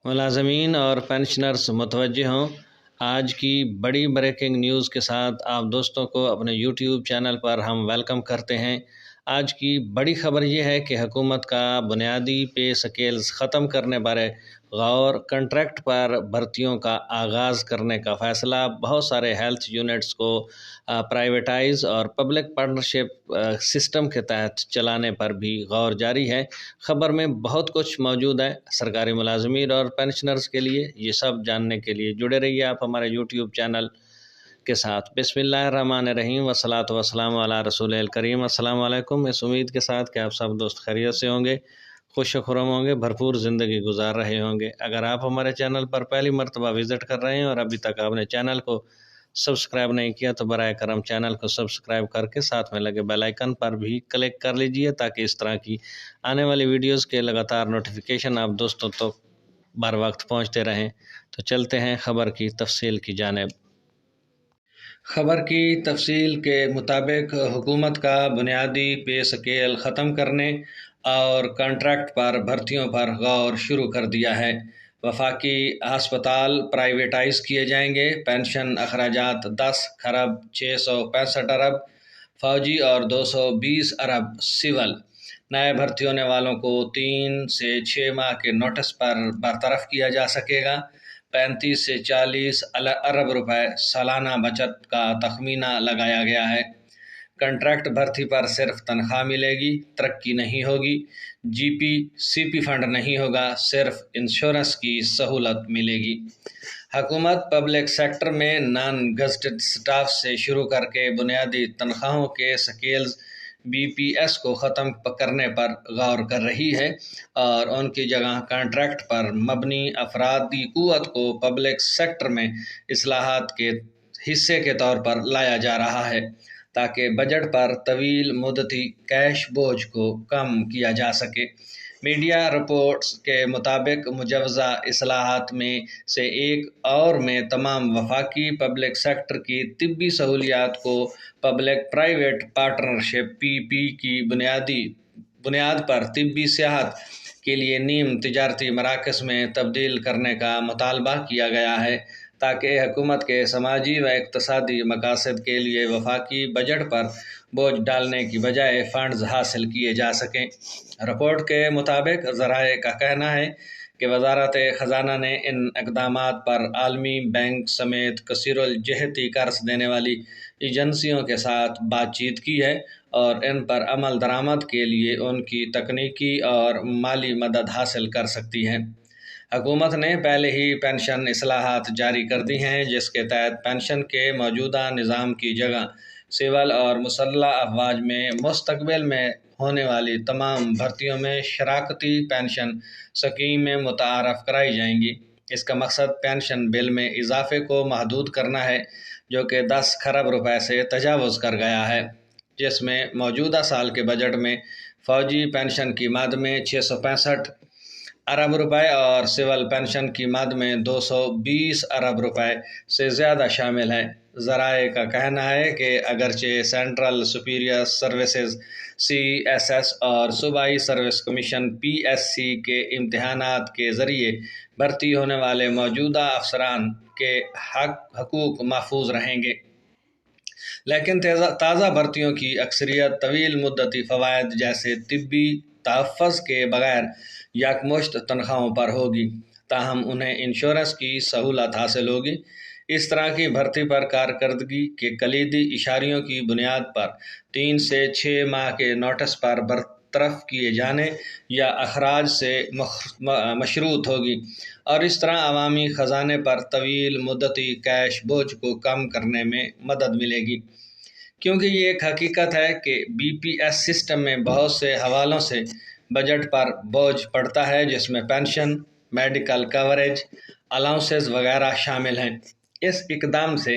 मुलाजमीन और पेंशनर्स मुतवज्जे हों। आज की बड़ी ब्रेकिंग न्यूज़ के साथ आप दोस्तों को अपने यूट्यूब चैनल पर हम वेलकम करते हैं। आज की बड़ी खबर ये है कि हुकूमत का बुनियादी पे स्केल्स ख़त्म करने पर गौर, कंट्रैक्ट पर भर्तियों का आगाज़ करने का फ़ैसला, बहुत सारे हेल्थ यूनिट्स को प्राइवेटाइज और पब्लिक पार्टनरशिप सिस्टम के तहत चलाने पर भी गौर जारी है। ख़बर में बहुत कुछ मौजूद है सरकारी मुलाजमीन और पेंशनर्स के लिए। ये सब जानने के लिए जुड़े रहिए आप हमारे यूट्यूब चैनल के साथ। बिस्मिल्लाहिर्रहमानिर्रहीम वस्सलातु वस्सलामु अला रसूलिल करीम। अस्सलाम वालेकुम। इस उम्मीद के साथ कि आप सब दोस्त खैरियत से होंगे, खुश खुरम होंगे, भरपूर ज़िंदगी गुजार रहे होंगे। अगर आप हमारे चैनल पर पहली मरतबा विज़िट कर रहे हैं और अभी तक आपने चैनल को सब्सक्राइब नहीं किया तो बराए करम चैनल को सब्सक्राइब करके साथ में लगे बेल आइकन पर भी क्लिक कर लीजिए, ताकि इस तरह की आने वाली वीडियोस के लगातार नोटिफिकेशन आप दोस्तों तो बर वक्त पहुँचते रहें। तो चलते हैं ख़बर की तफसील की जानिब। ख़बर की तफसील के मुताबिक हुकूमत का बुनियादी पे स्केल ख़त्म करने और कॉन्ट्रैक्ट पर भर्तियों पर गौर शुरू कर दिया है। वफाकी अस्पताल प्राइवेटाइज किए जाएंगे। पेंशन अखराजात 10 खरब 665 अरब फ़ौजी और 220 अरब सिविल। नए भर्ती होने वालों को 3 से 6 माह के नोटिस पर बरतरफ किया जा सकेगा। 35 से 40 अरब रुपए सालाना बचत का तखमीना लगाया गया है। कंट्रैक्ट भर्ती पर सिर्फ तनख्वाह मिलेगी, तरक्की नहीं होगी। जीपी सीपी फंड नहीं होगा, सिर्फ इंश्योरेंस की सहूलत मिलेगी। हुकूमत पब्लिक सेक्टर में नॉन गज़टेड स्टाफ से शुरू करके बुनियादी तनख्वाहों के स्केल्स बीपीएस को ख़त्म करने पर गौर कर रही है और उनकी जगह कॉन्ट्रैक्ट पर मबनी अफरादी क़ुव्वत को पब्लिक सेक्टर में इस्लाहात के हिस्से के तौर पर लाया जा रहा है, ताकि बजट पर तवील मुद्दती कैश बोझ को कम किया जा सके। मीडिया रिपोर्ट्स के मुताबिक मुजवज़ा इस्लाहात में से एक और में तमाम वफाकी पब्लिक सेक्टर की तिब्बी सहूलियात को पब्लिक प्राइवेट पार्टनरशिप पीपी की बुनियाद पर तिब्बी सियाहत के लिए नीम तिजारती मराकज़ में तब्दील करने का मुतालबा किया गया है, ताकि हुकूमत के समाजी व इक़्तिसादी मकासद के लिए वफाकी बजट पर बोझ डालने की बजाय फ़ंड्स हासिल किए जा सकें। रिपोर्ट के मुताबिक ज़राए का कहना है कि वज़ारत ख़जाना ने इन इक़दामात पर आलमी बैंक समेत कसीरुल जहती कर्ज देने वाली एजेंसियों के साथ बातचीत की है और इन पर अमल दरामद के लिए उनकी तकनीकी और माली मदद हासिल कर सकती हैं। हुकूमत ने पहले ही पेंशन इस्लाहात जारी कर दी हैं, जिसके तहत पेंशन के मौजूदा निज़ाम की जगह सिविल और मुसल्लह अफवाज में मुस्तक़बिल में होने वाली तमाम भर्तियों में शराकती पेंशन स्कीमें मुतारफ़ कराई जाएंगी। इसका मकसद पेंशन बिल में इजाफे को महदूद करना है, जो कि 10 खरब रुपए से तजावुज़ कर गया है, जिसमें मौजूदा साल के बजट में फ़ौजी पेंशन की मद में 665 अरब रुपए और सिविल पेंशन की मद में 220 अरब रुपए से ज़्यादा शामिल है। ज़राए का कहना है कि अगरचे सेंट्रल सुपीरियर सर्विसेज CSS और सूबाई सर्विस कमीशन PSC के इम्तहानात के ज़रिए भर्ती होने वाले मौजूदा अफसरान के हकूक़ महफूज रहेंगे, लेकिन ताज़ा भर्तियों की अक्सरियत तवील मुद्दती फ़वाइद जैसे तिब्बी तहफ़्फ़ुज़ के बग़ैर यकमुश्त तनख्वाहों पर होगी, ताहम उन्हें इंश्योरेंस की सहूलत हासिल होगी। इस तरह की भर्ती पर कारकर्दगी के कलीदी इशारियों की बुनियाद पर 3 से 6 माह के नोटिस पर बरतरफ किए जाने या अखराज से मशरूत होगी और इस तरह अवामी ख़जाने पर तवील मुद्दती कैश बोझ को कम करने में मदद मिलेगी। क्योंकि ये एक हकीकत है कि BPS सिस्टम में बहुत से हवालों से बजट पर बोझ पड़ता है, जिसमें पेंशन, मेडिकल कवरेज, अलाउंसेस वगैरह शामिल हैं। इस इक़दाम से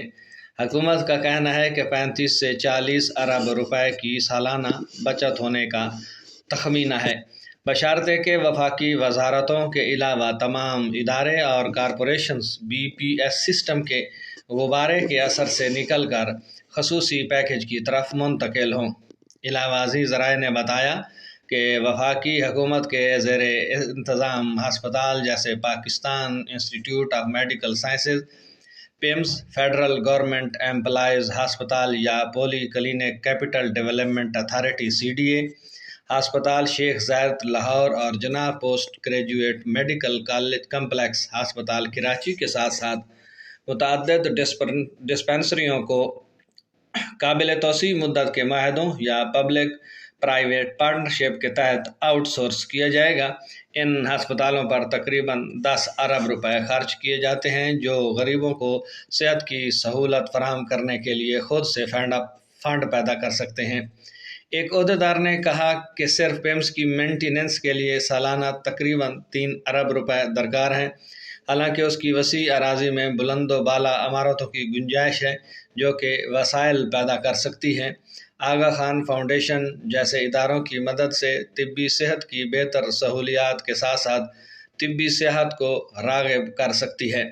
हुकूमत का कहना है कि 35 से 40 अरब रुपए की सालाना बचत होने का तखमीना है, बशर्ते के वफाकी वजारतों के अलावा तमाम इदारे और कॉरपोरेशंस BPS सिस्टम के गुब्बारे के असर से निकल कर खसूसी पैकेज की तरफ मुंतकिल हों। इलावाज़ी ज़राए ने बताया کہ وفاقی حکومت کے زیر انتظام ہسپتال جیسے Pakistan institute of medical sciences, PIMS, federal government employees ہسپتال یا poly clinic capital development authority CDA، ہسپتال شیخ زاید لاہور اور Jinnah post graduate medical college complex ہسپتال کراچی کے ساتھ ساتھ متعدد ڈسپنسریوں کو قابل توسیع مدت کے معاہدوں یا پبلک پرائیویٹ پارٹنرشپ کے تحت آؤٹ سورس کیا جائے گا۔ ان ہسپتالوں پر تقریباً 10 ارب روپے خرچ کیے جاتے ہیں، جو غریبوں کو صحت کی سہولت فراہم کرنے کے لیے خود سے فنڈ پیدا کر سکتے ہیں۔ ایک عہدیدار نے کہا کہ صرف پیمز کی مینٹیننس کے لیے سالانہ تقریباً 3 ارب روپے درکار ہیں۔ حالانکہ اس کی وسیع اراضی میں بلند و بالا عمارتوں کی گنجائش ہے جو کہ وسائل پیدا کر سکتی ہیں۔ آغا خان فاؤنڈیشن جیسے اداروں کی مدد سے طبی صحت کی بہتر سہولیات کے ساتھ ساتھ طبی صحت کو راغب کر سکتی ہے۔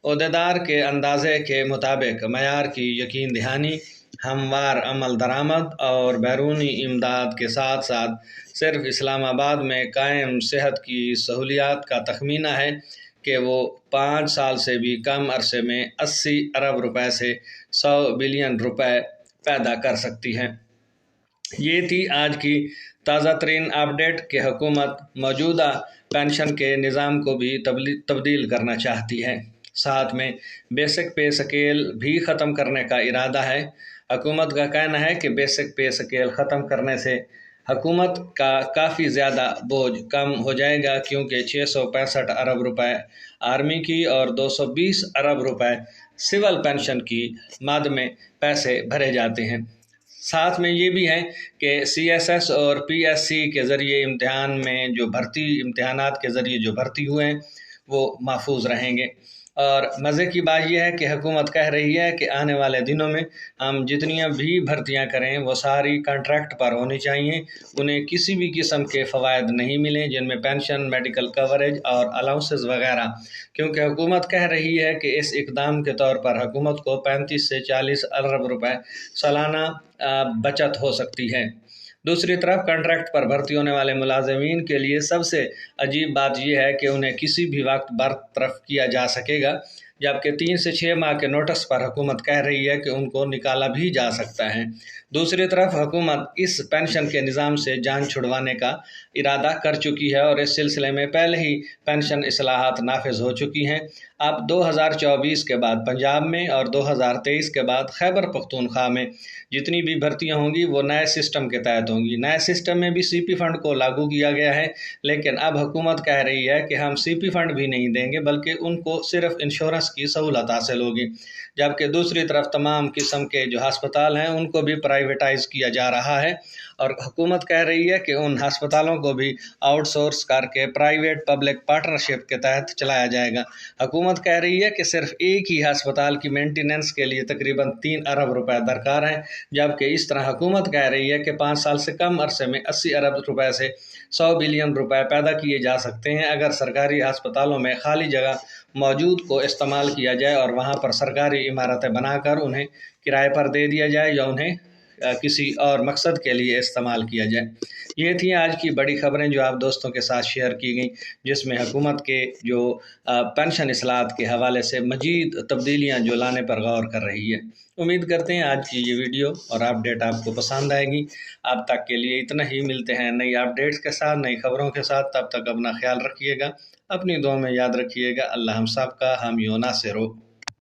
عہدیدار کے اندازے کے مطابق معیار کی یقین دہانی، ہموار عمل درآمد اور بیرونی امداد کے ساتھ ساتھ صرف اسلام آباد میں قائم صحت کی سہولیات کا تخمینہ ہے کہ وہ 5 سال سے بھی کم عرصے میں 80 ارب روپے سے 100 بلین روپے پیدا کر سکتی ہے۔ یہ تھی آج کی تازہ ترین اپڈیٹ کہ حکومت موجودہ پینشن کے نظام کو بھی تبدیل کرنا چاہتی ہے، ساتھ میں بیسک پے سکیل بھی ختم کرنے کا ارادہ ہے۔ حکومت کا کہنا ہے کہ بیسک پے سکیل ختم کرنے سے حکومت کا کافی زیادہ بوجھ کم ہو جائے گا، کیونکہ 665 ارب روپے آرمی کی اور 220 ارب روپے سول پینشن کی مد میں پیسے بھرے جاتے ہیں۔ ساتھ میں یہ بھی ہے کہ CSS اور PSC کے ذریعے امتحانات کے ذریعے جو بھرتی ہوئے ہیں وہ محفوظ رہیں گے۔ اور مزے کی بات یہ ہے کہ حکومت کہہ رہی ہے کہ آنے والے دنوں میں ہم جتنی بھی بھرتیاں کریں وہ ساری کانٹریکٹ پر ہونی چاہیے، انہیں کسی بھی قسم کے فوائد نہیں ملیں جن میں پینشن، میڈیکل کوریج اور الاؤنسز وغیرہ، کیونکہ حکومت کہہ رہی ہے کہ اس اقدام کے طور پر حکومت کو 35 سے 40 ارب روپے سالانہ بچت ہو سکتی ہے۔ دوسری طرف کانٹریکٹ پر بھرتی ہونے والے ملازمین کے لیے سب سے عجیب بات یہ ہے کہ انہیں کسی بھی وقت برطرف کیا جا سکے گا، جبکہ 3 سے 6 ماہ کے نوٹس پر حکومت کہہ رہی ہے کہ ان کو نکالا بھی جا سکتا ہے۔ دوسری طرف حکومت اس پینشن کے نظام سے جان چھڑوانے کا ارادہ کر چکی ہے اور اس سلسلے میں پہلے ہی پینشن اصلاحات نافذ ہو چکی ہیں۔ اب 2024 کے بعد پنجاب میں اور 2023 کے بعد خیبر پختونخوا میں جتنی بھی بھرتیاں ہوں گی وہ نئے سسٹم کے تحت ہوں گی۔ نئے سسٹم میں بھی CP فنڈ کو لاگو کیا گیا ہے، لیکن اب حکومت کہہ رہی ہے کہ ہم CP فنڈ بھی نہیں دیں گے بلکہ ان کو صرف انشورنس کی سہولت حاصل ہوگی، جبکہ دوسری طرف تمام قسم کے جو ہسپتال ہیں ان کو بھی پرائیویٹائز کیا جا رہا ہے اور حکومت کہہ رہی ہے کہ ان ہسپتالوں کو بھی آؤٹ سورس کر کے پرائیویٹ پبلک پارٹنرشپ کے تحت چلایا جائے گا۔ حکومت کہہ رہی ہے کہ صرف ایک ہی ہسپتال کی مینٹیننس کے لیے تقریباً 3 ارب روپے درکار ہیں، جبکہ اس طرح حکومت کہہ رہی ہے کہ 5 سال سے کم عرصے میں 80 ارب روپے سے 100 بلین روپے پیدا کیے جا سکتے ہیں اگر سرکاری ہسپتالوں میں خالی جگہ موجود کو استعمال کیا جائے اور وہاں پر سرکاری عمارتیں بنا کر انہیں کرائے پر دے دیا جائے یا انہیں کسی اور مقصد کے لیے استعمال کیا جائے۔ یہ تھیں آج کی بڑی خبریں جو آپ دوستوں کے ساتھ شیئر کی گئیں، جس میں حکومت کے جو پینشن اصلاحات کے حوالے سے مزید تبدیلیاں جو لانے پر غور کر رہی ہے۔ امید کرتے ہیں آج کی یہ ویڈیو اور اپڈیٹ آپ کو پسند آئے گی۔ اب تک کے لیے اتنا ہی، ملتے ہیں نئی اپڈیٹس کے ساتھ، نئی خبروں کے ساتھ۔ تب تک اپنا خیال رکھیے گا، اپنی دعا میں یاد رکھیے گا۔ اللہ ہم سب کا حامی و ناصر ہو۔